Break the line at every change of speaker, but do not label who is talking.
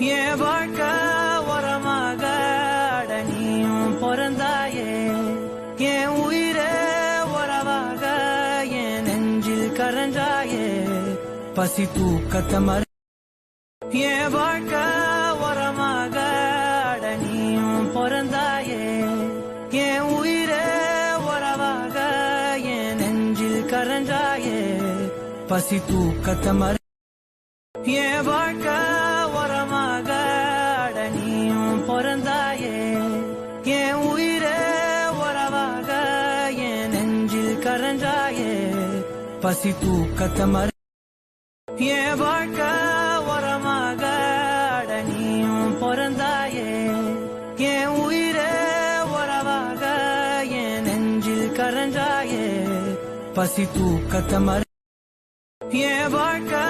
என் வாழ்க்கை வரமாக அடனியும் பிறந்தாயே, என் உயிரே உறவாக என் நெஞ்சில் கரஞ்சாயே, பசி தூக்கத்தை மறு என் வாழ்க்கை வரமாக அடனியும் பிறந்தாயே, என் உயிரே உறவாக என் நெஞ்சில் கரஞ்சாயே, பசி தூக்கத்தை மறு என் வாழ்க்கை வரமாக அடனியும் பிறந்தாயே, என் உயிரே உறவாக என் நெஞ்சில் கரஞ்சாயே, பசி தூக்கத்தை மறு என் வாழ்க்கை வரமாக அடனியும் பிறந்தாயே, என் உயிரே உறவாக என் நெஞ்சில் கரஞ்சாயே, பசி தூக்கத்தை மறு என் வாழ்க்கை